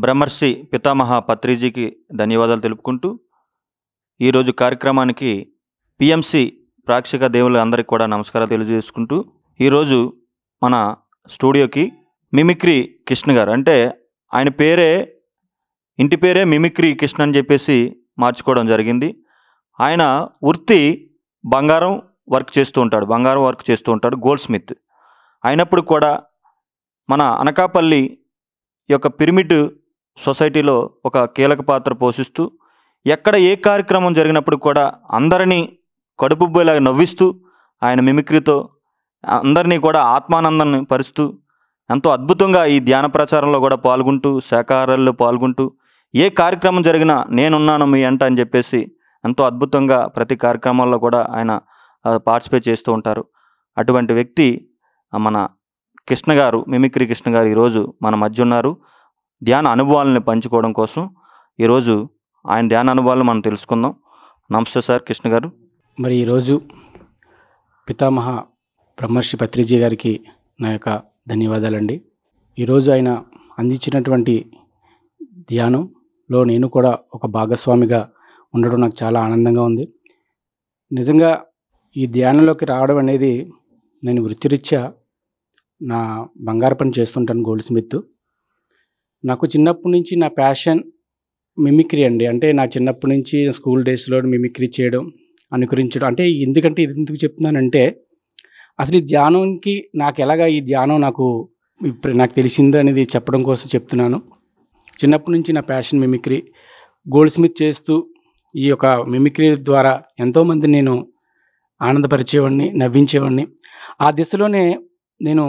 బ్రహ్మర్షి పితామహ పత్రిజీకి ధన్యవాదాలు తెలుపుకుంటూ ఈరోజు కార్యక్రమానికి పిఎంసి ప్రేక్షక దేవులు అందరికీ కూడా నమస్కారాలు తెలియజేసుకుంటూ ఈరోజు మన స్టూడియోకి మిమిక్రీ కృష్ణ గారు, అంటే ఆయన పేరే ఇంటి పేరే మిమిక్రీ కృష్ణ అని చెప్పేసి మార్చుకోవడం జరిగింది. ఆయన వృత్తి బంగారం వర్క్ చేస్తూ ఉంటాడు, గోల్డ్ స్మిత్. అయినప్పుడు కూడా మన అనకాపల్లి యొక్క పిరమిడ్ సొసైటీలో ఒక కీలక పాత్ర పోషిస్తూ ఎక్కడ ఏ కార్యక్రమం జరిగినప్పుడు కూడా అందరినీ కడుపుబ్బేలాగా నవ్విస్తూ ఆయన మిమిక్రీతో అందరినీ కూడా ఆత్మానందాన్ని పరుస్తూ ఎంతో అద్భుతంగా ఈ ధ్యాన ప్రచారంలో కూడా పాల్గొంటూ, శాకాహారాల్లో పాల్గొంటూ ఏ కార్యక్రమం జరిగినా నేనున్నాను మీ అంట అని చెప్పేసి ఎంతో అద్భుతంగా ప్రతి కార్యక్రమాల్లో కూడా ఆయన పార్టిసిపేట్ చేస్తూ ఉంటారు. అటువంటి వ్యక్తి మన కృష్ణ గారు, మిమిక్రీ కృష్ణ గారు ఈరోజు మన మధ్య ఉన్నారు. ధ్యాన అనుభవాలను పంచుకోవడం కోసం ఈరోజు ఆయన ధ్యాన అనుభవాలను మనం తెలుసుకుందాం. నమస్తే సార్ కృష్ణ గారు. మరి ఈరోజు పితామహ బ్రహ్మర్షి పత్రిజీ గారికి నా యొక్క ధన్యవాదాలండి. ఈరోజు ఆయన అందించినటువంటి ధ్యానంలో నేను కూడా ఒక భాగస్వామిగా ఉండడం నాకు చాలా ఆనందంగా ఉంది. నిజంగా ఈ ధ్యానంలోకి రావడం అనేది, నేను వృత్తిరీత్యా నా బంగారు పని చేస్తుంటాను, గోల్డ్ స్మిత్. నాకు చిన్నప్పటి నుంచి నా ప్యాషన్ మిమిక్రీ అండి. అంటే నా చిన్నప్పటి నుంచి స్కూల్ డేస్లో మిమిక్రీ చేయడం, అనుకరించడం. అంటే ఎందుకంటే ఇది ఎందుకు చెప్తున్నానంటే, అసలు ఈ ధ్యానంకి నాకు ఎలాగా ఈ ధ్యానం నాకు తెలిసిందో అనేది చెప్పడం కోసం చెప్తున్నాను. చిన్నప్పటి నుంచి నా ప్యాషన్ మిమిక్రీ. గోల్డ్ స్మిత్ చేస్తూ ఈ యొక్క మిమిక్రీ ద్వారా ఎంతోమంది నేను ఆనందపరిచేవాడిని, నవ్వించేవాడిని. ఆ దిశలోనే నేను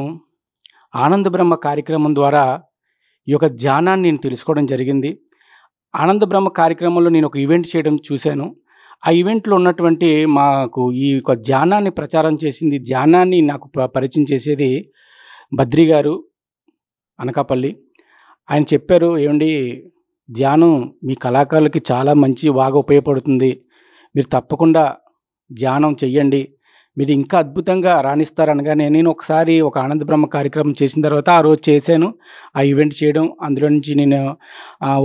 ఆనంద బ్రహ్మ కార్యక్రమం ద్వారా ఈ యొక్క ధ్యానాన్ని నేను తెలుసుకోవడం జరిగింది. ఆనంద బ్రహ్మ కార్యక్రమంలో నేను ఒక ఈవెంట్ చేయడం చూశాను. ఆ ఈవెంట్లో ఉన్నటువంటి మాకు ఈ యొక్క ధ్యానాన్ని ప్రచారం చేసింది, ధ్యానాన్ని నాకు పరిచయం చేసేది బద్రి గారు, అనకాపల్లి. ఆయన చెప్పారు, ఏమండి ధ్యానం మీ కళాకారులకి చాలా బాగా ఉపయోగపడుతుంది, మీరు తప్పకుండా ధ్యానం చెయ్యండి, మీరు ఇంకా అద్భుతంగా రాణిస్తారనగానే నేను ఒకసారి ఒక ఆనంద బ్రహ్మ కార్యక్రమం చేసిన తర్వాత ఆ రోజు చేశాను. ఆ ఈవెంట్ చేయడం, అందులో నుంచి నేను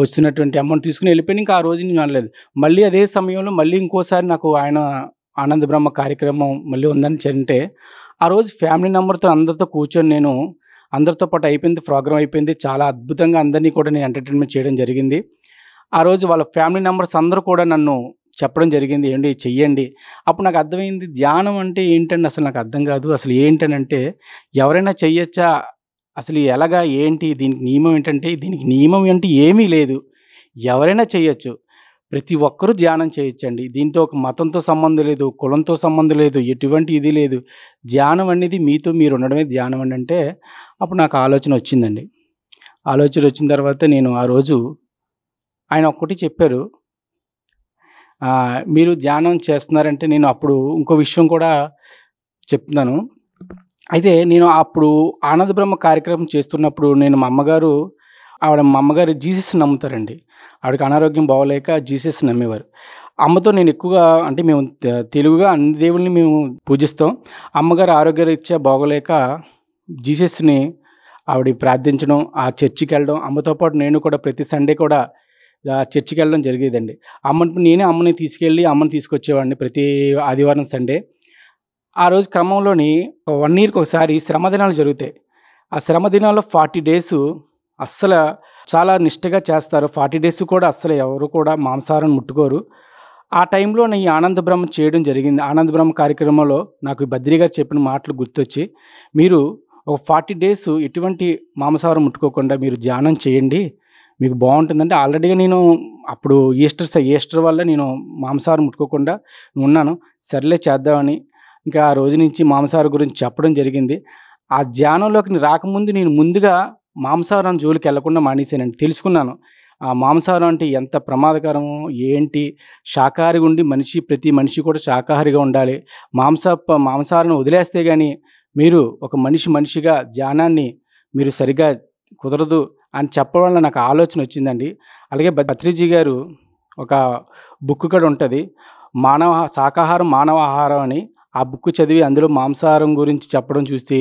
వస్తున్నటువంటి అమౌంట్ తీసుకుని వెళ్ళిపోయాను. ఇంకా ఆ రోజు నేను అనలేదు. మళ్ళీ అదే సమయంలో మళ్ళీ ఇంకోసారి నాకు ఆయన ఆనంద బ్రహ్మ కార్యక్రమం మళ్ళీ ఉందని అంటే, ఆ రోజు ఫ్యామిలీ మెంబర్తో అందరితో కూర్చొని నేను అందరితో పాటు అయిపోయింది, ప్రోగ్రామ్ అయిపోయింది. చాలా అద్భుతంగా అందరినీ కూడా నేను ఎంటర్టైన్మెంట్ చేయడం జరిగింది. ఆ రోజు వాళ్ళ ఫ్యామిలీ మెంబర్స్ అందరూ కూడా నన్ను చెప్పడం జరిగింది, ఏంటి చెయ్యండి. అప్పుడు నాకు అర్థమైంది, ధ్యానం అంటే ఏంటండి అసలు నాకు అర్థం కాదు. అసలు ఏంటనంటే ఎవరైనా చెయ్యొచ్చా, అసలు ఎలాగా ఏంటి, దీనికి నియమం ఏంటంటే, దీనికి నియమం అంటే ఏమీ లేదు, ఎవరైనా చేయొచ్చు, ప్రతి ఒక్కరూ ధ్యానం చేయొచ్చండి. దీంతో ఒక మతంతో సంబంధం లేదు, కులంతో సంబంధం లేదు, ఎటువంటి ఇది లేదు. ధ్యానం అనేది మీతో మీరు ఉండడమే ధ్యానం అండి అంటే అప్పుడు నాకు ఆలోచన వచ్చిందండి. ఆలోచన వచ్చిన తర్వాత నేను ఆ రోజు ఆయన ఒక్కటి చెప్పారు, మీరు ధ్యానం చేస్తున్నారంటే నేను అప్పుడు ఇంకో విషయం కూడా చెప్తున్నాను. అయితే నేను అప్పుడు ఆనంద బ్రహ్మ కార్యక్రమం చేస్తున్నప్పుడు నేను మా అమ్మగారు జీసస్ నమ్ముతారండి. ఆవిడకి అనారోగ్యం బాగోలేక జీసస్ నమ్మేవారు. అమ్మతో నేను ఎక్కువగా, అంటే మేము తెలుగుగా అన్ని దేవుల్ని మేము పూజిస్తాం. అమ్మగారు ఆరోగ్యరీత్యా బాగోలేక జీసస్ని ఆవిడ ప్రార్థించడం, ఆ చర్చికి వెళ్ళడం, అమ్మతో పాటు నేను కూడా ప్రతి సండే కూడా చర్చికి వెళ్ళడం జరిగేదండి. నేనే అమ్మని తీసుకొచ్చేవాడిని ప్రతి ఆదివారం సండే. ఆ రోజు క్రమంలోని 1 ఇయర్కి ఒకసారి శ్రమదినాలు జరుగుతాయి. ఆ శ్రమదినాల్లో 40 డేస్ అస్సలు చాలా నిష్టగా చేస్తారు. 40 డేస్ కూడా అస్సలు ఎవరు కూడా మాంసాహారం ముట్టుకోరు. ఆ టైంలో నేను ఈ ఆనంద బ్రహ్మ చేయడం జరిగింది. ఆనంద బ్రహ్మ కార్యక్రమంలో నాకు బద్రి గారు చెప్పిన మాటలు గుర్తొచ్చి, మీరు ఒక 40 డేస్ ఎటువంటి మాంసాహారం ముట్టుకోకుండా మీరు ధ్యానం చేయండి, మీకు బాగుంటుందంటే. ఆల్రెడీగా నేను అప్పుడు ఈస్టర్ వల్ల నేను మాంసాహారం ముట్టుకోకుండా ఉన్నాను. సర్లే చేద్దామని ఇంకా ఆ రోజు నుంచి మాంసాహారం గురించి చెప్పడం జరిగింది. ఆ ధ్యానంలోకి రాకముందు నేను ముందుగా మాంసాహారం జోలికి వెళ్లకుండా మానేశానండి. తెలుసుకున్నాను ఆ మాంసాహారం అంటే ఎంత ప్రమాదకరమో ఏంటి. శాకాహారిగా ఉండి ప్రతి మనిషి కూడా శాకాహారిగా ఉండాలి. మాంసాహారం వదిలేస్తే కానీ మీరు ఒక మనిషిగా ధ్యానాన్ని మీరు సరిగా కుదరదు అని చెప్పడం వల్ల నాకు ఆలోచన వచ్చిందండి. అలాగే పత్రిజీ గారు ఒక బుక్ కూడా ఉంటుంది, శాకాహారం మానవ ఆహారం అని. ఆ బుక్ చదివి అందులో మాంసాహారం గురించి చెప్పడం చూసి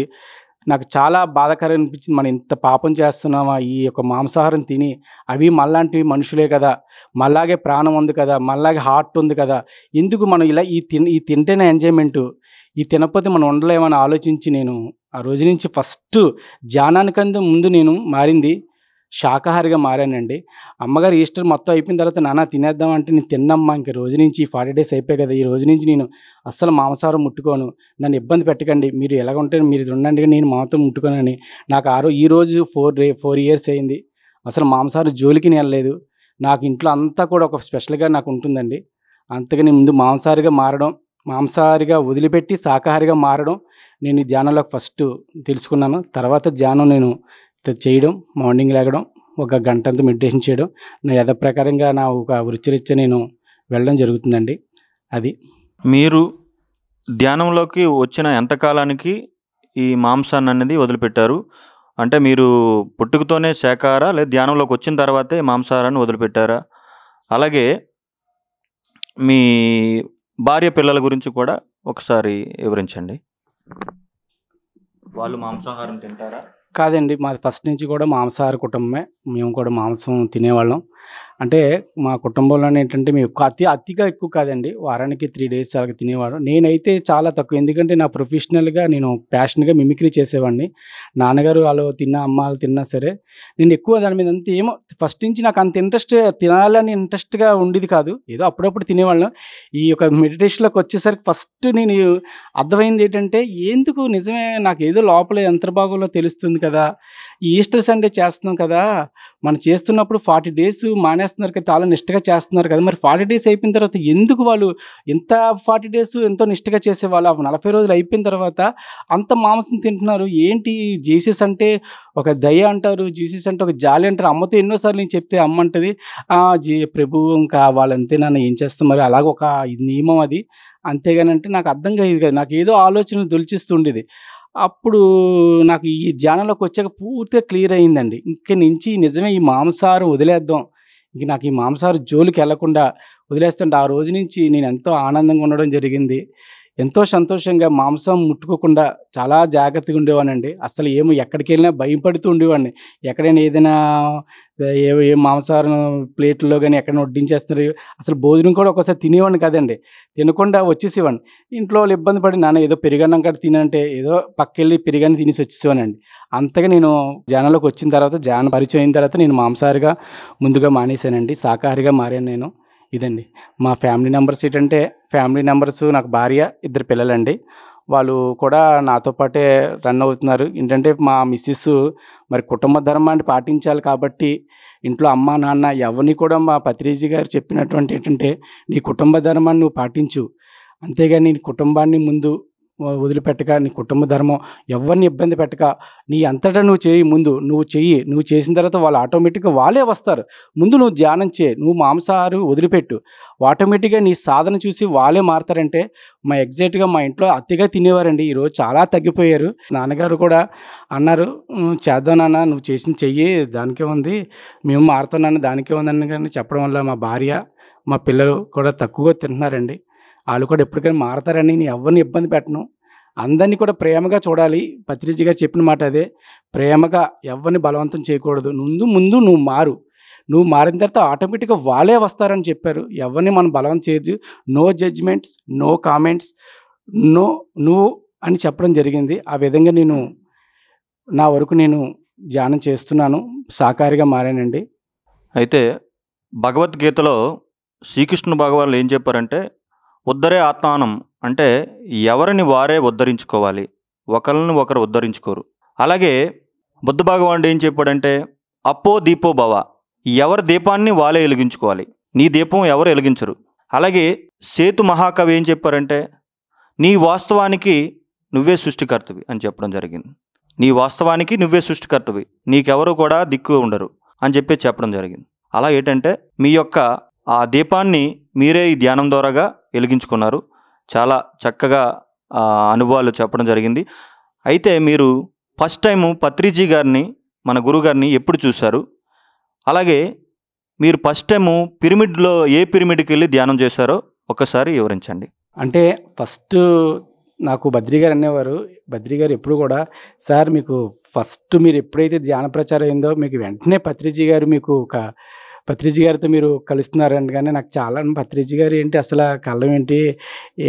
నాకు చాలా బాధాకరం అనిపించింది. మనం ఇంత పాపం చేస్తున్నామా? ఈ యొక్క మాంసాహారం తిని, అవి మనలాంటి మనుషులే కదా! మనలాగే ప్రాణం ఉంది కదా! మనలాగే హార్ట్ ఉంది కదా! ఎందుకు మనం ఇలా ఈ తింటేనే ఎంజాయ్‌మెంటు. ఇది తినకపోతే మనం ఉండలేమని ఆలోచించి నేను ఆ రోజు నుంచి ఫస్ట్ ధ్యానానికంటే ముందు నేను మారింది శాకాహారిగా మారానండి. అమ్మగారు ఈస్టర్ మొత్తం అయిపోయిన తర్వాత నాన్న తినేద్దాం అంటే నేను తిన్నమ్మా ఇంక రోజు నుంచి 40 డేస్ అయిపోయాయి కదా! ఈ రోజు నుంచి నేను అస్సలు మాంసాహారం ముట్టుకోను. నన్ను ఇబ్బంది పెట్టకండి. మీరు ఎలాగుంటే మీరు ఉండండి నేను మాంసం ముట్టుకోనని నాకు ఈరోజు 4 ఇయర్స్ అయింది. అసలు మాంసాహారం జోలికి నేనెళ్ళలేదు. నాకు ఇంట్లో అంతా కూడా ఒక స్పెషల్‌గా నాకు ఉంటుందండి. అంతకని ముందు మాంసాహారిగా వదిలిపెట్టి శాకాహారిగా మారడం నేను ఈ ధ్యానంలో ఫస్ట్ తెలుసుకున్నాను. తర్వాత ధ్యానం నేను చేయడం, మార్నింగ్ లెగడం, ఒక గంటంతా మెడిటేషన్ చేయడం, నా యథాప్రకారంగా నా ఒక వృత్తిరీత్యా నేను వెళ్ళడం జరుగుతుందండి. అది. మీరు ధ్యానంలోకి వచ్చిన ఎంత కాలానికి ఈ మాంసాన్ననేది వదిలిపెట్టారు? అంటే మీరు పుట్టుకతోనే శాకాహారా? లేదా ధ్యానంలోకి వచ్చిన తర్వాతే మాంసాహారాన్ని వదిలిపెట్టారా? అలాగే మీ భార్య పిల్లల గురించి కూడా ఒకసారి వివరించండి. వాళ్ళు మాంసాహారం తింటారా? కాదండి. మాది ఫస్ట్ నుంచి కూడా మాంసాహార కుటుంబమే. మేము కూడా మాంసం తినేవాళ్ళం. అంటే మా కుటుంబంలోనే ఏంటంటే మేము అతిగా ఎక్కువ కాదండి. వారానికి 3 డేస్ అలాగ తినేవాళ్ళం. నేనైతే చాలా తక్కువ. ఎందుకంటే నా ప్రొఫెషనల్‌గా నేను ప్యాషన్‌గా మిమిక్రీ చేసేవాడిని. నాన్నగారు వాళ్ళు తిన్నా, అమ్మ వాళ్ళు తిన్నా సరే, నేను ఎక్కువ దాని మీద అంత ఏమో ఫస్ట్ నుంచి నాకు అంత తినాలని ఇంట్రెస్ట్‌గా ఉండేది కాదు. ఏదో అప్పుడప్పుడు తినేవాళ్ళం. ఈ యొక్క మెడిటేషన్‌లోకి వచ్చేసరికి ఫస్ట్ నేను అర్థమైంది ఏంటంటే, ఎందుకు నిజమే నాకేదో లోపల అంతర్భాగంలో తెలుస్తుంది కదా! ఈ ఈస్టర్ సండే చేస్తున్నాం కదా! మనం చేస్తున్నప్పుడు 40 డేస్ మానేస్తున్నారు కదా! చాలా నిష్టగా చేస్తున్నారు కదా! మరి 40 డేస్ అయిపోయిన తర్వాత ఎందుకు వాళ్ళు ఇంత 40 డేస్ ఎంతో నిష్టగా చేసేవాళ్ళు, ఆ 40 రోజులు అయిపోయిన తర్వాత అంత మాంసం తింటున్నారు. ఏంటి జీసస్ అంటే ఒక దయ అంటారు. జీసస్ అంటే ఒక జాలి అంటారు. అమ్మతో ఎన్నో సార్లు నేను చెప్తే అమ్మ అంటది, ప్రభువు ఇంకా వాళ్ళంతే నాన్న ఏం చేస్తాం మరి అలాగ ఒక నియమం అది. అంతేగానంటే నాకు అర్థం కాయేది కాదు. నాకేదో ఆలోచన దొలిచిస్తుండేది. అప్పుడు నాకు ఈ ధ్యానంలోకి వచ్చాక పూర్తిగా క్లియర్ అయిందండి. ఇక నుంచి నిజమే ఈ మాంసాహారం వదిలేద్దాం. ఇంక నాకు ఈ మాంసాహారం జోలికెళ్ళకుండా వదిలేస్తుంటే ఆ రోజు నుంచి నేను ఎంతో ఆనందంగా ఉండడం జరిగింది. ఎంతో సంతోషంగా మాంసం ముట్టుకోకుండా చాలా జాగ్రత్తగా ఉండేవాడినండి. అసలు ఎక్కడికెళ్ళినా భయపడుతూ ఉండేవాడిని. ఎక్కడైనా ఏదైనా ఏ మాంసాహారం ప్లేట్‌లో గాని ఎక్కడైనా వడ్డించేస్తున్నారు. అసలు భోజనం కూడా ఒక్కోసారి తినేవాడిని కాదండి. తినకుండా వచ్చేసేవాడిని. ఇంట్లో వాళ్ళు ఇబ్బంది పడి నాన్న ఏదో పెరుగన్నం కూడా తినంటే ఏదో పక్కకెళ్ళి పెరుగన్నం తినేసి వచ్చేసేవాడినండి. అంతగా నేను ధ్యానంలోకి వచ్చిన తర్వాత ధ్యానం పరిచయం అయిన తర్వాత నేను మాంసాహారిగా ముందుగా మానేశానండి. శాకాహారిగా మారాను నేను. ఇదండి. మా ఫ్యామిలీ నంబర్స్ నాకు భార్య, 2 పిల్లలండి. వాళ్ళు కూడా నాతో పాటే రన్ అవుతున్నారు. ఏంటంటే మా మిసెస్ మరి కుటుంబ ధర్మాన్ని పాటించాలి కాబట్టి ఇంట్లో అమ్మ, నాన్న ఎవరిని కూడా మా పత్రిజీ గారు చెప్పినటువంటి ఏంటంటే, "నీ కుటుంబ ధర్మాన్ని నువ్వు పాటించు. అంతేగాని నీ కుటుంబాన్ని ముందు వదిలిపెట్టక, నీ కుటుంబ ధర్మం ఎవరిని ఇబ్బంది పెట్టక, నీ అంతటా నువ్వు చెయ్యి ముందు. నువ్వు చెయ్యి. నువ్వు చేసిన తర్వాత వాళ్ళు ఆటోమేటిక్‌గా వాళ్ళే వస్తారు. ముందు నువ్వు ధ్యానం చేయి. నువ్వు మాంసాహారం వదిలిపెట్టు. ఆటోమేటిక్‌గా నీ సాధన చూసి వాళ్ళే మారతారంటే." ఎగ్జాక్ట్‌గా మా ఇంట్లో అతిగా తినేవారండి. ఈరోజు చాలా తగ్గిపోయారు. నాన్నగారు కూడా అన్నారు, చేద్దాం నాన్న నువ్వు చేసింది చెయ్యి. దానికేముంది. మేము మారుతాం నాన్న దానికేముందని గాని చెప్పడం వల్ల మా భార్య, మా పిల్లలు కూడా తక్కువగా తింటున్నారండి. ఆళ్ళు కూడా ఎప్పటికైనా మారతారని నేను ఎవరిని ఇబ్బంది పెట్టను. అందరిని కూడా ప్రేమగా చూడాలి. పత్రిజీ గారు చెప్పిన మాట అదే. ప్రేమగా ఎవ్వరిని బలవంతం చేయకూడదు. ముందు నువ్వు మారు. నువ్వు మారిన తర్వాత ఆటోమేటిక్‌గా వాళ్ళే వస్తారని చెప్పారు. ఎవరిని మనం బలవంతం చేయొద్దు. No judgements, no comments, no నువ్వు అని చెప్పడం జరిగింది. ఆ విధంగా నా వరకు నేను ధ్యానం చేస్తున్నాను. శాకాహారిగా మారానండి. అయితే భగవద్గీతలో శ్రీకృష్ణ భగవానులు ఏం చెప్పారంటే, ఉద్ధరే ఆత్మానం అంటే ఎవరిని వారే ఉద్ధరించుకోవాలి. ఒకరిని ఒకరు ఉద్ధరించుకోరు. అలాగే బుద్ధ భగవానుడు ఏం చెప్పాడంటే, అప్పో దీపో భవ. ఎవరి దీపాన్ని వాళ్ళే వెలిగించుకోవాలి. నీ దీపం ఎవరు వెలిగించరు. అలాగే సేతు మహాకవి ఏం చెప్పారంటే, నీ వాస్తవానికి నువ్వే సృష్టికర్తవి అని చెప్పడం జరిగింది. నీ వాస్తవానికి నువ్వే సృష్టికర్తవి. నీకెవరు కూడా దిక్కు ఉండరు అని చెప్పడం జరిగింది. అలా ఏంటంటే మీ యొక్క ఆ దీపాన్ని మీరే ఈ ధ్యానం ద్వారాగా వెలిగించుకున్నారు. చాలా చక్కగా అనుభవాలు చెప్పడం జరిగింది. అయితే మీరు ఫస్ట్ టైము పత్రిజీ గారిని, మన గురుగారిని ఎప్పుడు చూశారు? అలాగే మీరు ఫస్ట్ టైము పిరమిడ్‌లో ఏ పిరమిడ్‌కి వెళ్ళి ధ్యానం చేశారో ఒక్కసారి వివరించండి. అంటే ఫస్ట్ నాకు బద్రి గారు అనేవారు. బద్రి గారు ఎప్పుడు కూడా, "సార్ మీకు ఫస్ట్ మీరు ఎప్పుడైతే ధ్యాన ప్రచారం అయిందో మీకు వెంటనే పత్రిజీ గారు మీకు పత్రిజీ గారితో మీరు కలుస్తున్నారు" అనగానే నాకు చాలా పత్రిజీ గారు ఏంటి అసల కలవడం ఏంటి?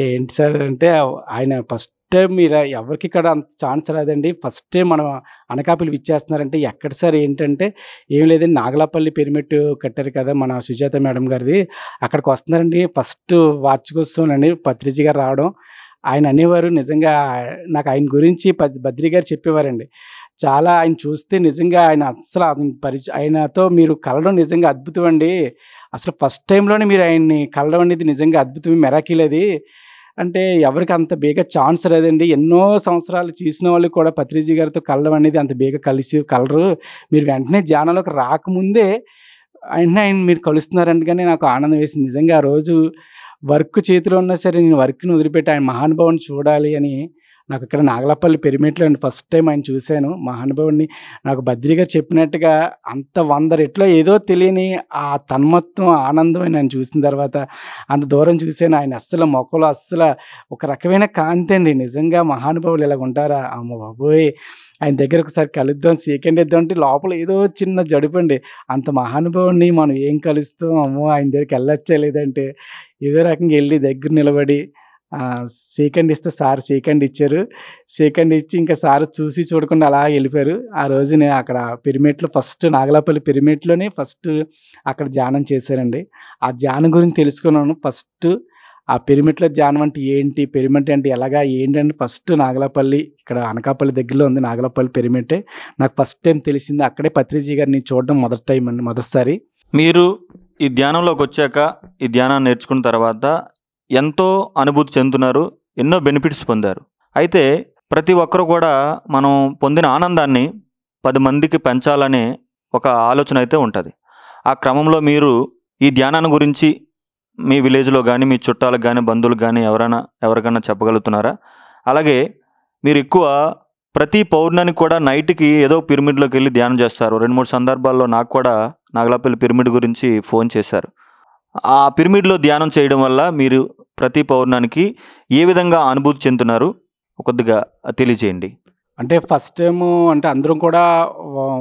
ఏంటి సార్ అంటే, ఆయన ఫస్ట్ టైమ్ మీరు ఎవరికి ఇక్కడ అంత ఛాన్స్ రాదండి. ఫస్ట్ టైమ్ మనం అనకాపల్లి విచ్చేస్తున్నారంటే, ఎక్కడ సార్ ఏంటంటే, "ఏం లేదండి నాగలాపల్లి పిరమిడ్ కట్టారు కదా మన సుజాత మేడం గారిది. అక్కడికి వస్తున్నారండి ఫస్ట్ వార్షికోత్సవం అండి పత్రిజీ గారు రావడం." ఆయన అనేవారు నిజంగా నాకు ఆయన గురించి బద్రి గారు చెప్పేవారండి. చాలా ఆయన చూస్తే నిజంగా ఆయన అస్సలు ఆయనతో మీరు కలవడం నిజంగా అద్భుతం అండి. అసలు ఫస్ట్ టైమ్‌లోనే మీరు ఆయన్ని కలవడం అనేది నిజంగా అద్భుతం మిరాకిల్ అది. అంటే ఎవరికి అంత బేగా ఛాన్స్ రాదండి. ఎన్నో సంవత్సరాలు చేసిన వాళ్ళు కూడా పత్రిజీ గారితో కలవడం అనేది అంత బేగా కలరు. మీరు వెంటనే ధ్యానంలోకి రాకముందే వెంటనే ఆయన మీరు కలుస్తున్నారంటగానే నాకు ఆనందం వేసింది. నిజంగా ఆ రోజు వర్క్ చేతిలో ఉన్నా సరే నేను వర్క్‌ని వదిలిపెట్టి ఆయన మహానుభావుడిని చూడాలి అని నాకు ఇక్కడ నాగలాపల్లి పిరమిడ్‌లో ఫస్ట్ టైమ్ ఆయన చూశాను. మహానుభావుడిని నాకు బద్రి గారు చెప్పినట్టుగా అంత 100 రెట్లు ఏదో తెలియని ఆ తన్మత్వం, ఆనందం ఆయన చూసిన తర్వాత అంత దూరం చూసాను. ఆయన అస్సలు మొఖంలో అస్సల ఒక రకమైన కాంతి అండి. నిజంగా మహానుభావులు ఇలాగ ఉంటారా? అమ్మ బాబోయ్! ఆయన దగ్గర ఒకసారి కలుద్దాం, షేక్ హ్యాండ్ ఇద్దాం అంటే లోపల ఏదో చిన్న జడుపండి. అంత మహానుభావుడిని మనం ఏం కలుస్తాం, అమ్మో! ఆయన దగ్గరికి వెళ్ళొచ్చా లేదంటే ఏదో రకంగా ఎళ్లి దగ్గర నిలబడి షేక్ హ్యాండ్ ఇస్తే సార్ షేక్ హ్యాండ్ ఇచ్చారు. షేక్ హ్యాండ్ ఇచ్చి ఇంకా సార్ చూసి చూడకుండా అలా వెళ్ళిపోయారు. ఆ రోజు నేను అక్కడ పిరమిడ్‌లో ఫస్ట్ నాగలాపల్లి పిరమిడ్‌లోనే ఫస్ట్ అక్కడ ధ్యానం చేశానండి. ఆ ధ్యానం గురించి తెలుసుకున్నాను. ఫస్ట్ ఆ పిరమిడ్‌లో ధ్యానం అంటే ఏంటి? పిరమిడ్ అంటే ఎలాగా? ఏంటంటే ఫస్ట్ నాగలాపల్లి ఇక్కడ అనకాపల్లి దగ్గరలో ఉంది నాగలాపల్లి పిరమిడే. నాకు ఫస్ట్ టైమ్ తెలిసింది అక్కడే పత్రిజీ గారిని చూడడం మొదటి టైమ్ అండి. మొదటిసారి. మీరు ఈ ధ్యానంలోకొచ్చాక, ఈ ధ్యానాన్ని నేర్చుకున్న తర్వాత ఎంతో అనుభూతి చెందుతున్నారు. ఎన్నో బెనిఫిట్స్ పొందారు. అయితే ప్రతి ఒక్కరు కూడా మనం పొందిన ఆనందాన్ని 10 మందికి పెంచాలనే ఒక ఆలోచన అయితే ఉంటది. ఆ క్రమంలో మీరు ఈ ధ్యానాన్ని గురించి మీ విలేజ్‌లో గానీ, మీ చుట్టాలకు గానీ, బంధువులకు గానీ ఎవరికన్నా చెప్పగలుగుతున్నారా? అలాగే మీరు ఎక్కువ ప్రతి పౌర్ణమికి కూడా నైట్‌కి ఏదో పిరమిడ్‌లోకెళ్ళి ధ్యానం చేస్తారు. 2, 3 సందర్భాల్లో నాకు కూడా నాగలాపల్లి పిరమిడ్ గురించి ఫోన్ చేశారు. ఆ పిరమిడ్‌లో ధ్యానం చేయడం వల్ల మీరు ప్రతి పౌర్ణానికి ఏ విధంగా అనుభూతి చెందుతున్నారు? కొద్దిగా తెలియజేయండి. అంటే ఫస్ట్ టైము అంటే అందరం కూడా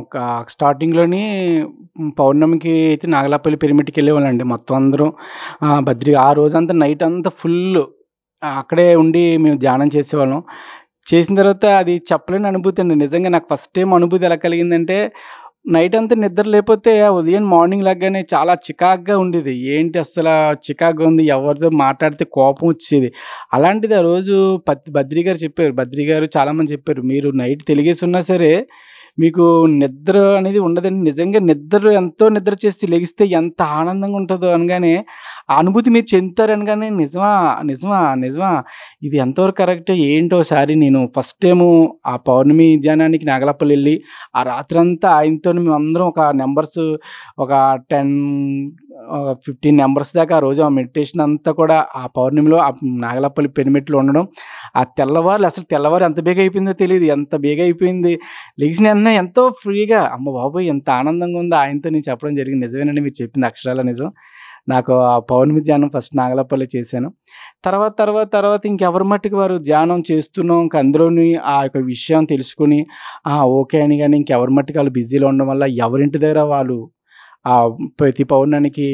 ఒక స్టార్టింగ్‌లోని పౌర్ణమికి అయితే నాగలాపల్లి పిరమిడ్‌కి వెళ్ళేవాళ్ళండి. మొత్తం అందరం బద్రి ఆ రోజంతా నైట్ అంతా ఫుల్లు అక్కడే ఉండి మేము ధ్యానం చేసేవాళ్ళం. చేసిన తర్వాత అది చెప్పలేని అనుభూతి అండి. నిజంగా నాకు ఫస్ట్ టైమ్ అనుభూతి ఎలా కలిగిందంటే నైట్ అంతా నిద్ర లేకపోతే ఉదయం మార్నింగ్ లెగ్గానే చాలా చికాకుగా ఉండేది. ఏంటి అస్సలా చికాకుగా ఉంది. ఎవరితో మాట్లాడితే కోపం వచ్చేది. అలాంటిది ఆ రోజు బద్రి గారు చెప్పారు. బద్రి గారు చాలామంది చెప్పారు. మీరు నైట్ తెలిగేసి ఉన్నా సరే మీకు నిద్ర అనేది ఉండదండి. నిజంగా ఎంతో నిద్ర చేసి లెగిస్తే ఎంత ఆనందంగా ఉంటదో అనగానే, ఆ అనుభూతి మీరు చెందుతారు అనగానే నిజమా? నిజమా? నిజమా? ఇది ఎంతవరకు కరెక్టే ఏంటో ఓసారి నేను ఫస్ట్ టైము ఆ పౌర్ణమి ధ్యానానికి నాగలాపల్లి ఎళ్లి, ఆ రాత్రంతా ఆయనతోని మేమందరం ఒక నంబర్స్ ఒక 15 నంబర్స్ దాకా ఆ రోజు ఆ మెడిటేషన్ అంతా కూడా ఆ పౌర్ణమిలో ఆ నాగలాపల్లి పిరమిడ్‌లో ఉండడం. ఆ తెల్లవారు ఎంత బేగా అయిపోయిందో తెలీదు. ఎంత బేగా అయిపోయింది. లెగిసిన వెంటనే ఎంతో ఫ్రీగా అమ్మ బాబోయ్! ఎంత ఆనందంగా ఉందో ఆయనతో నేను చెప్పడం జరిగింది. నిజమేనండి మీరు చెప్పింది అక్షరాల నిజం. నాకు ఆ పౌర్ణమి ధ్యానం ఫస్ట్ నాగలాపల్లి చేశాను. తర్వాత ఇంకెవరి మట్టుకు వారు ధ్యానం చేస్తున్నాం. ఇంక అందులోని ఆ యొక్క విషయం తెలుసుకొని ఓకే అని గాని ఇంకెవరి మట్టుకు ఆళ్ళు బిజీలో ఉండడం వల్ల ఎవరింటి దగ్గర వాళ్ళు ప్రతి పౌర్ణానికి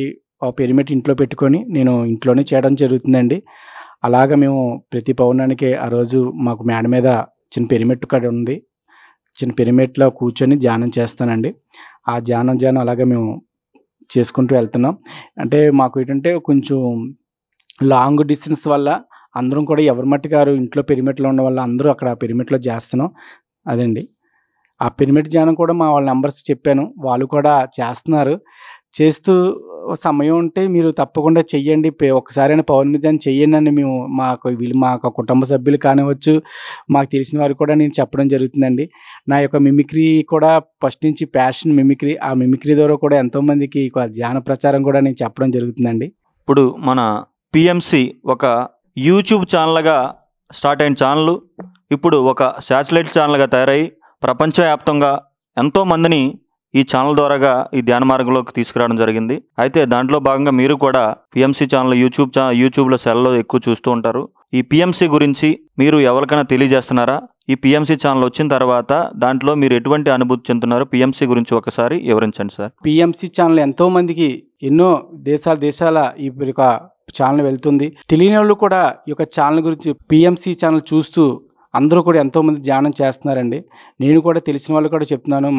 పిరమిడ్ ఇంట్లో పెట్టుకొని నేను ఇంట్లోనే చేయడం జరుగుతుందండి. అలాగా మేము ప్రతి పౌర్ణానికి ఆ రోజు మాకు మేడ మీద చిన్న పిరమిడ్ కాడ ఉంది. చిన్న పిరమిడ్‌లో కూర్చొని ధ్యానం చేస్తానండి. ఆ ధ్యానం అలాగే మేము చేసుకుంటూ వెళ్తున్నాం. అంటే మాకు ఏంటంటే కొంచెం లాంగ్ డిస్టెన్స్ వల్ల అందరం కూడా ఎవరి మట్టుకు వారు ఇంట్లో పిరమిడ్‌లో ఉండడం వల్ల అందరూ అక్కడ పిరమిడ్‌లో చేస్తున్నాం. అదండి. ఆ పిరమిడ్ ధ్యానం కూడా మా వాళ్ళ నంబర్స్ చెప్పాను. వాళ్ళు కూడా చేస్తున్నారు. చేస్తూ సమయం ఉంటే మీరు తప్పకుండా చెయ్యండి. ఒక్కసారైనా పౌర్ణమి ధ్యానం చెయ్యండని మేము మా కుటుంబ సభ్యులు కానివ్వచ్చు, మాకు తెలిసిన వారికి కూడా నేను చెప్పడం జరుగుతుందండి. నా యొక్క మిమిక్రీ కూడా ఫస్ట్ నుంచి ప్యాషన్ మిమిక్రీ. ఆ మిమిక్రీ ద్వారా కూడా ఎంతోమందికి ధ్యాన ప్రచారం కూడా నేను చెప్పడం జరుగుతుందండి. ఇప్పుడు మన పిఎంసి ఒక యూట్యూబ్ ఛానల్‌గా స్టార్ట్ అయిన ఛానల్ ఇప్పుడు ఒక శాటిలైట్ ఛానల్‌గా తయారై ప్రపంచవ్యాప్తంగా ఎంతోమందిని ఈ ఛానల్ ద్వారాగా ఈ ధ్యాన మార్గంలోకి తీసుకురావడం జరిగింది. అయితే దాంట్లో భాగంగా మీరు కూడా పిఎంసి ఛానల్ యూట్యూబ్లో సెల్లో ఎక్కువ చూస్తూ ఉంటారు. ఈ పిఎంసి గురించి మీరు ఎవరికైనా తెలియజేస్తున్నారా? ఈ పిఎంసి ఛానల్ వచ్చిన తర్వాత దాంట్లో మీరు ఎటువంటి అనుభూతి చెందుతున్నారు? పిఎంసి గురించి ఒకసారి వివరించండి సార్. పిఎంసి ఛానల్ ఎంతోమందికి ఎన్నో దేశాల ఈ యొక్క ఛానల్ వెళ్తుంది. తెలియని వాళ్ళు కూడా ఈ యొక్క ఛానల్ గురించి పిఎంసి ఛానల్ చూస్తూ అందరూ కూడా ఎంతోమంది ధ్యానం చేస్తున్నారండి. నేను కూడా తెలిసిన వాళ్ళు కూడా చెప్తున్నాను,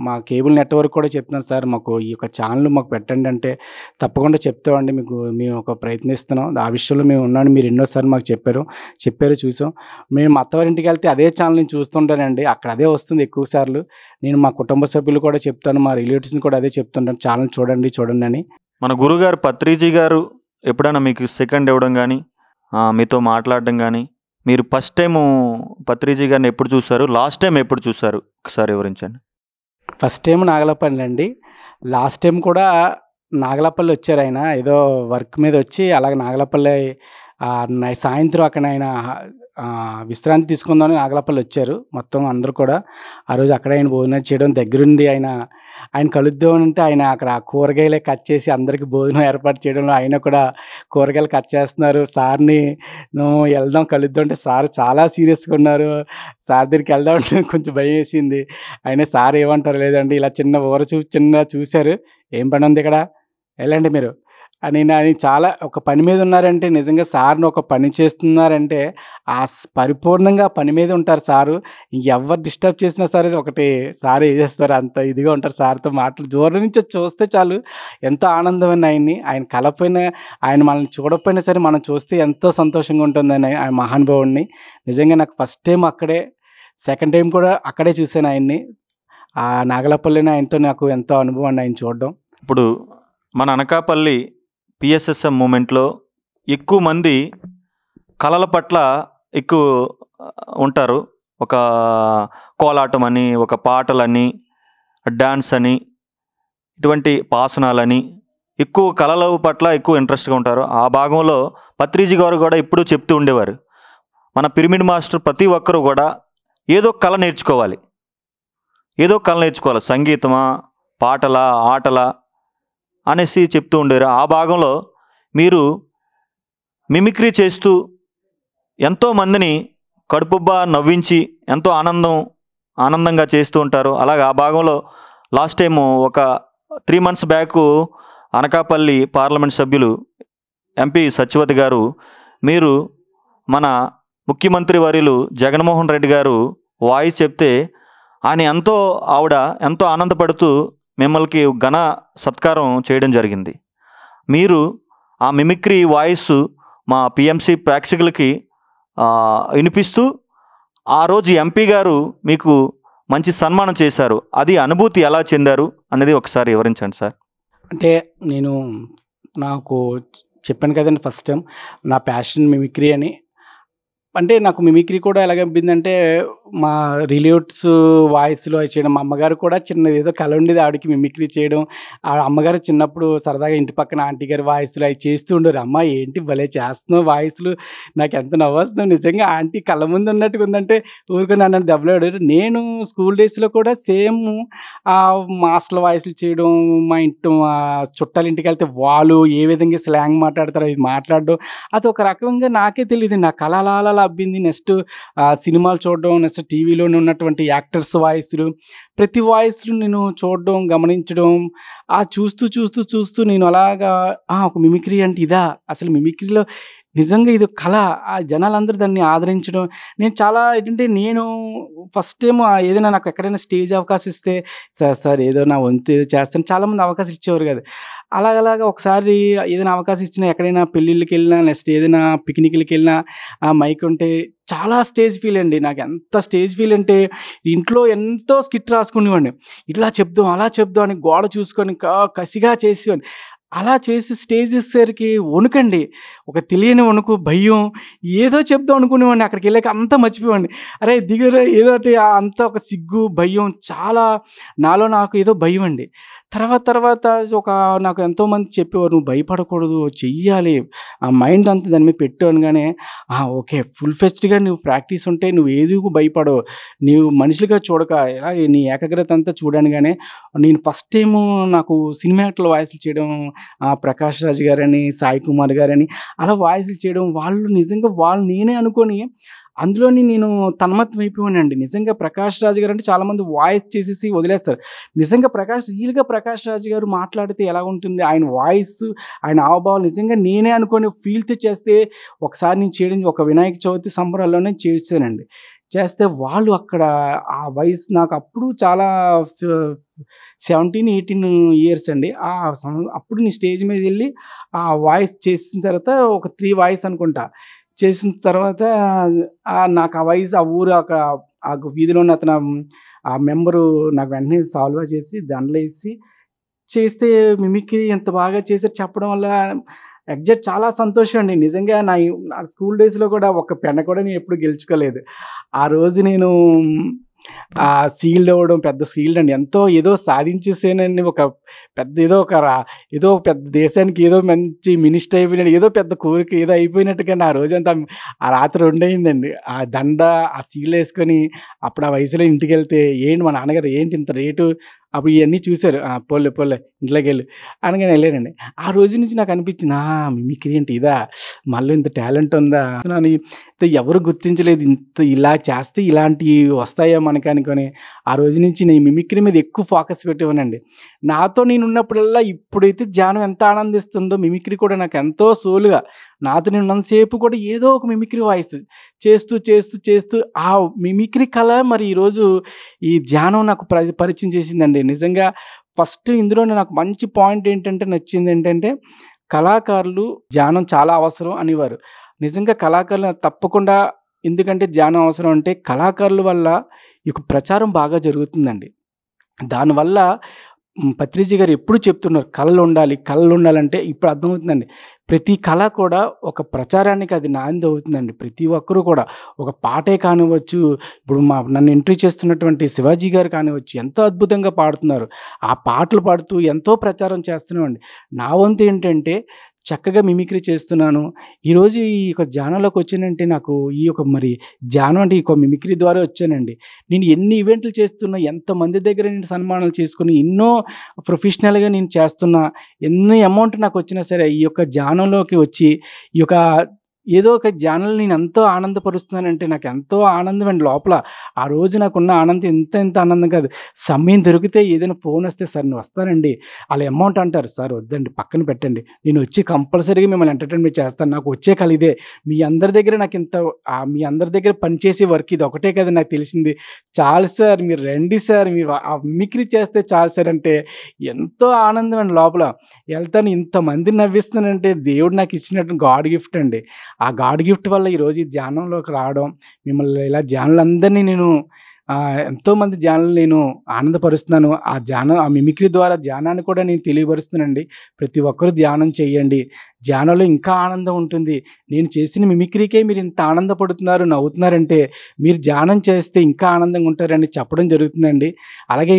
మా కేబుల్ నెట్వర్క్ కూడా చెప్తున్నాను, సార్ మాకు ఈ యొక్క ఛానల్ మాకు పెట్టండి అంటే తప్పకుండా చెప్తామండి, మేము ఒక ప్రయత్నిస్తున్నాం, ఆ విషయంలో మేము ఉన్నాను, మీరు ఎన్నోసార్లు మాకు చెప్పారు చూసాం. మేము అత్తవారింటికి వెళ్తే అదే ఛానల్ నేను చూస్తుంటానండి, అక్కడ అదే వస్తుంది ఎక్కువ సార్లు. నేను మా కుటుంబ సభ్యులు కూడా చెప్తాను, మా రిలేటివ్స్ని కూడా అదే చెప్తుంటాను, ఛానల్ చూడండి అని. మన గురుగారు పత్రిజీ గారు ఎప్పుడైనా మీకు సెకండ్ ఇవ్వడం కానీ మీతో మాట్లాడడం కానీ, మీరు ఫస్ట్ టైము పత్రిజీ గారిని ఎప్పుడు చూశారు, లాస్ట్ టైం ఎప్పుడు చూశారు ఒకసారి వివరించండి. ఫస్ట్ టైం నాగలపల్లి అండి, లాస్ట్ టైం కూడా నాగలపల్లి వచ్చారు. ఆయన ఏదో వర్క్ మీద వచ్చి అలాగే నాగలపల్లి సాయంత్రం అక్కడ ఆయన విశ్రాంతి తీసుకుందామని నాగలపల్లి వచ్చారు. మొత్తం అందరూ కూడా ఆ రోజు అక్కడ ఆయన భోజనం చేయడం, దగ్గరుండి ఆయన కలుద్దామంటే ఆయన అక్కడ కూరగాయలే కట్ చేసి అందరికీ భోజనం ఏర్పాటు చేయడంలో ఆయన కూడా కూరగాయలు కట్ చేస్తున్నారు. సార్ని నువ్వు వెళ్దాం కలుద్దాం అంటే సార్ చాలా సీరియస్గా ఉన్నారు. సార్ దగ్గరికి వెళ్దాం అంటే కొంచెం భయం వేసింది. అయినా సార్ ఏమంటారు, లేదండి ఇలా చిన్న చూశారు, ఏం పని ఉంది ఇక్కడ, వెళ్ళండి మీరు అని చాలా ఒక పని మీద ఉన్నారంటే, నిజంగా సార్ని ఒక పని చేస్తున్నారంటే పరిపూర్ణంగా పని మీద ఉంటారు సారు. ఎవరు డిస్టర్బ్ చేసినా సరే ఒకటి సార్ వేసేస్తారు, అంత ఇదిగా ఉంటారు. సార్తో దూరం నుంచి చూస్తే చాలు ఎంతో ఆనందం ఆయన్ని. ఆయన కలపోయినా, ఆయన మనల్ని చూడకపోయినా సరే మనం చూస్తే ఎంతో సంతోషంగా ఉంటుందని ఆయన మహానుభావుడిని. నిజంగా నాకు ఫస్ట్ టైం అక్కడే, సెకండ్ టైం కూడా అక్కడే చూశాను ఆయన్ని. ఆ నాగలపల్లిని ఆయనతో నాకు ఎంతో అనుభవం అండి ఆయన చూడడం. ఇప్పుడు మన అనకాపల్లి పిఎస్ఎస్ఎం మూమెంట్లో ఎక్కువ మంది కళల పట్ల ఎక్కువ ఉంటారు. ఒక కోలాటం అని, ఒక పాటలని, డ్యాన్స్ అని, ఇటువంటి పాసనాలని, ఎక్కువ కళల పట్ల ఎక్కువ ఇంట్రెస్ట్గా ఉంటారు. ఆ భాగంలో పత్రిజీ గారు కూడా ఎప్పుడూ చెప్తూ ఉండేవారు, మన పిరమిడ్ మాస్టర్ ప్రతి ఒక్కరూ కూడా ఏదో కళ నేర్చుకోవాలి, సంగీతమా, పాటలా, ఆటలా అనేసి చెప్తూ ఉండేవారు. ఆ భాగంలో మీరు మిమిక్రీ చేస్తూ ఎంతోమందిని కడుపుబ్బా నవ్వించి ఎంతో ఆనందంగా చేస్తూ ఉంటారు. అలాగే ఆ భాగంలో లాస్ట్ టైము ఒక 3 months బ్యాక్ అనకాపల్లి పార్లమెంట్ సభ్యులు ఎంపీ సత్యవతి గారు, మీరు మన ముఖ్యమంత్రి వర్యులు జగన్మోహన్ రెడ్డి గారు వాయిస్ చెప్తే ఆవిడ ఎంతో ఆనందపడుతూ మిమ్మల్ని ఘన సత్కారం చేయడం జరిగింది. మీరు ఆ మిమిక్రీ వాయిస్ మా పిఎంసి ప్రేక్షకులకి వినిపిస్తూ ఆ రోజు ఎంపీ గారు మీకు మంచి సన్మానం చేశారు. అది అనుభూతి ఎలా చెందారు అనేది ఒకసారి వివరించండి సార్. అంటే నాకు చెప్పాను కదండి ఫస్ట్ టైం నా ప్యాషన్ మిమిక్రీ అని. అంటే నాకు మిమిక్రీ కూడా ఎలాగనిపిందంటే, మా రిలేటివ్స్ వాయిస్లో చేయడం, మా అమ్మగారు కూడా చిన్నది ఏదో కళ ఉండేది ఆవిడకి మిమిక్రీ చేయడం. ఆ అమ్మగారు చిన్నప్పుడు సరదాగా ఇంటి పక్కన ఆంటీ గారి వాయిస్లు అవి చేస్తూ ఉండేవారు. అమ్మ ఏంటి భలే చేస్తున్నావు వాయిస్లు, నాకు ఎంత నవ్వొస్తున్నావు, నిజంగా ఆంటీ కళ్ళ ముందు ఉన్నట్టుగా ఉందంటే ఊరుకొని నన్ను దెబ్బలాడారు. నేను స్కూల్ డేస్లో కూడా సేమ్ మాస్టర్ల వాయిస్లు చేయడం, మా చుట్టాల ఇంటికి వెళ్తే వాళ్ళు ఏ విధంగా స్లాంగ్ మాట్లాడతారో ఇది మాట్లాడడం, అది ఒక రకంగా నాకే తెలియదు, నా కళ అలా అబ్బింది. నెక్స్ట్ సినిమాలు చూడడం, నెక్స్ట్ టీవీలోనే ఉన్నటువంటి యాక్టర్స్ వాయిస్లు, ప్రతి వాయిస్లు నేను చూడడం, గమనించడం, చూస్తూ నేను అలాగా ఒక మిమిక్రీ అంటే ఇదా, అసలు మిమిక్రీలో నిజంగా ఇది కళ, ఆ జనాలందరూ దాన్ని ఆదరించడం. నేను చాలా ఏంటంటే, నేను ఫస్ట్ టైం ఏదైనా నాకు ఎక్కడైనా స్టేజ్ అవకాశం ఇస్తే సార్ ఏదో నా వంతు చేస్తాను, చాలామంది అవకాశం ఇచ్చేవారు కదా. అలాగలాగా ఒకసారి ఏదైనా అవకాశం ఇచ్చినా, ఎక్కడైనా పెళ్ళిళ్ళకి వెళ్ళినా, నెక్స్ట్ ఏదైనా పిక్నిక్లకి వెళ్ళినా మైక్ ఉంటే చాలా స్టేజ్ ఫీల్ అండి. నాకు ఎంత స్టేజ్ ఫీల్ అంటే, ఇంట్లో ఎంతో స్కిట్ రాసుకునేవాడిని, ఇట్లా చెప్దాం అలా చెప్దాం అని గోడ చూసుకొని కసిగా చేసేవాడిని. అలా చేసి స్టేజ్ ఇచ్చేసరికి వణుకండి, ఒక తెలియని వణుకు, భయం, ఏదో చెప్దాం అనుకునేవాడిని. అక్కడికి వెళ్ళాక అంతా మర్చిపోయేవాడిని. అరే దిగురా ఏదో ఒకటి, అంతా ఒక సిగ్గు, భయం, చాలా నాకు ఏదో భయం అండి. తర్వాత ఒక నాకు ఎంతోమంది చెప్పేవారు, "నువ్వు భయపడకూడదు, చెయ్యాలి. ఆ మైండ్ అంతా దాని మీద పెట్టు" అనగానే, ఓకే. ఫుల్ ఫ్లెడ్జ్డ్‌గా నువ్వు ప్రాక్టీస్ ఉంటే నువ్వు ఏదికి భయపడవు. నీవు మనుషులుగా చూడక ఎలా నీ ఏకాగ్రత అంతా చూడు అనగానే, నేను ఫస్ట్ టైము నాకు సినిమా యాక్టర్ల వాయిస్‌లు చేయడం, 'ప్రకాష్ రాజ్' గారని, 'సాయి కుమార్' గారని అలా వాయిస్‌లు చేయడం, వాళ్ళు నిజంగా వాళ్ళు నేనే అనుకోని అందులోని నేను తన్మయత్వమైపోయానండి. నిజంగా 'ప్రకాష్ రాజ్' గారంటే చాలామంది వాయిస్ చేసేసి వదిలేస్తారు. నిజంగా రియల్‌గా 'ప్రకాష్ రాజ్' గారు మాట్లాడితే ఎలా ఉంటుంది? ఆయన వాయిస్, ఆయన హావభావాలు నిజంగా నేనే అనుకోని ఫీల్‌తో చేస్తే ఒకసారి నేను చేయడం ఒక వినాయక చవితి సంబరాల్లోనే చేశానండి. చేస్తే వాళ్ళు అక్కడ ఆ వయసు నాకు అప్పుడు చాలా ఫ్ 17, 18 ఇయర్స్ అండి. అప్పుడు నేను స్టేజ్ మీదెళ్ళి ఆ వాయిస్ చేసిన తర్వాత ఒక 3 వాయిస్ అనుకుంటా. చేసిన తర్వాత నాకు ఆ వాయిస్ ఆ ఊరు ఆ వీధిలో ఉన్న అతను ఆ మెంబరు నాకు వెంటనే సాల్వ చేసి దండలేసి చేస్తే మిమిక్రీ ఎంత బాగా చేశారు చెప్పడం వల్ల ఎగ్జాక్ట్ చాలా సంతోషం అండి. నిజంగా నా స్కూల్ డేస్‌లో కూడా ఒక్క పెన్న కూడా నేను ఎప్పుడు గెలుచుకోలేదు. ఆ రోజు నేను షీల్డ్ అవ్వడం పెద్ద షీల్డ్ అండి. ఏదో సాధించేసానండి. ఒక పెద్ద ఏదో ఒక ఏదో పెద్ద దేశానికి ఏదో మంచి మినిస్టర్ అయిపోయినట్టు ఏదో పెద్ద కోరిక ఏదో అయిపోయినట్టుగాని ఆ రోజంతా ఆ రాత్రి 2 అయిందండి. ఆ దండ, ఆ షీల్డ్ యేసుకొని అప్పుడు ఆ వయసులో ఇంటికెళ్తే ఏంటి మా నాన్నగారు ఏంటి ఇంత రేటు అప్పుడు ఇయన్నీ చూసారు. పోన్లే ఇంట్లోకెళ్ళు అనగానే ఎళ్ళానండి. ఆ రోజు నుంచి నాకు అనిపించింది మిమిక్రీ అంటే ఇదా? మనలో ఇంత టాలెంట్ ఉందా? అని ఎవరు గుర్తించలేదు. ఇలా చేస్తే ఇలాంటివి వస్తాయా మనకి అనుకోని, ఆ రోజు నుంచి నేను మిమిక్రీ మీద ఎక్కువ ఫోకస్ పెట్టేవాడినండి. నాతో నేనున్నప్పుడల్లా ఇప్పుడైతే ధ్యానం ఎంత ఆనందిస్తుందో మిమిక్రీ కూడా నాకు ఎంతో సోలుగా నాతో నేనున్నంత సేపు కూడా ఏదో ఒక మిమిక్రీ వాయిస్ చేస్తూ ఆ మిమిక్రీ కళ మరి ఈరోజు ఈ ధ్యానం నాకు పరిచయం చేసిందండి. నిజంగా ఫస్ట్ ఇందులోనే నాకు మంచి పాయింట్ ఏంటంటే నచ్చిందేంటంటే, కళాకారులు ధ్యానం చాలా అవసరం అనేవారు. నిజంగా కళాకారులు తప్పకుండా ఎందుకంటే ధ్యానం అవసరం అంటే కళాకారుల వల్ల ఈ యొక్క ప్రచారం బాగా జరుగుతుందండి. దానివల్ల పత్రిజీ గారు ఎప్పుడు చెప్తున్నారు కళలుండాలంటే ఇప్పుడు అర్థమవుతుందండి. ప్రతి కళ కూడా ఒక ప్రచారానికి అది నాంది అవుతుందండి. ప్రతి ఒక్కరు కూడా ఒక పాటే కానివ్వచ్చు, ఇప్పుడు నన్ను ఎంట్రీ చేస్తున్నటువంటి శివాజీ గారు కానివ్వచ్చు, ఎంతో అద్భుతంగా పాడుతున్నారు. ఆ పాటలు పాడుతూ ఎంతో ప్రచారం చేస్తున్నామండి. నా వంతు ఏంటంటే చక్కగా మిమిక్రీ చేస్తున్నాను. ఈరోజు ఈ యొక్క ధ్యానంలోకి వచ్చానంటే నాకు ఈ యొక్క మరి ధ్యానం అంటే ఈ యొక్క మిమిక్రీ ద్వారా వచ్చానండి. నేను ఎన్ని ఈవెంట్లు చేస్తున్నా, ఎంతమంది దగ్గర నేను సన్మానాలు చేసుకొని, ఎన్నో ప్రొఫెషనల్‌గా నేను చేస్తున్నా, ఎన్ని అమౌంట్ నాకొచ్చినా సరే, ఈ యొక్క ధ్యానంలోకి వచ్చి, ఈ యొక్క ఏదో ఒక ధ్యానంలో నేను ఎంతో ఆనందపరుస్తున్నానంటే నాకెంతో ఆనందం అండి లోపల. ఆ రోజు నాకున్న ఆనందం ఇంత ఆనందం కాదు. సమయం దొరికితే ఏదైనా ఫోనొస్తే, "సార్ నేను వస్తానండి." ఆళ్ళు అమౌంట్ అంటారు. "సార్ వద్దండి పక్కన పెట్టండి. నేనొచ్చి కంపల్సరీగా మిమ్మల్ని ఎంటర్‌టైన్‌మెంట్ చేస్తాను. నాకు వచ్చే కల ఇదే. మీ అందరి దగ్గర మీ అందరి దగ్గర పనిచేసే వర్క్ ఇదొకటే కదా నాకు తెలిసింది. చాలు సార్ మీరు రండి సార్. మీరు మిమిక్రీ చేస్తే చాలు సార్" అంటే ఎంతో ఆనందం అండి లోపల. ఎళ్తాను ఇంతమందిని నవ్విస్తానంటే దేవుడు నాకిచ్చినట్టు గాడ్ గిఫ్ట్ అండి. ఆ గాడ్ గిఫ్ట్ వల్ల ఈరోజు ఈ ధ్యానంలోకి రావడం, మిమ్మల్ని ఇలా ధ్యానులందరినీ నేను ఎంతోమంది ధ్యానులను నేను ఆనందపరుస్తున్నాను. ఆ మిమిక్రీ ద్వారా ధ్యానాన్ని కూడా నేను తెలియపరుస్తున్నానండి. ప్రతి ఒక్కరు ధ్యానం చేయండి. ధ్యానంలో ఇంకా ఆనందం ఉంటుంది. నేను చేసిన మిమిక్రీకే మీరు ఇంత ఆనందపడుతున్నారు, నవ్వుతున్నారంటే మీరు ధ్యానం చేస్తే ఇంకా ఆనందంగా ఉంటారని చెప్పడం జరుగుతుందండి. అలాగే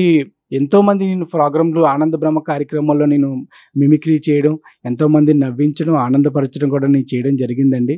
ఎంతోమంది నేను ప్రోగ్రామ్‌లు ఆనంద బ్రహ్మ కార్యక్రమాల్లో నేను మిమిక్రీ చేయడం, ఎంతోమందిని నవ్వించడం, ఆనందపరచడం కూడా నేను చేయడం జరిగిందండి.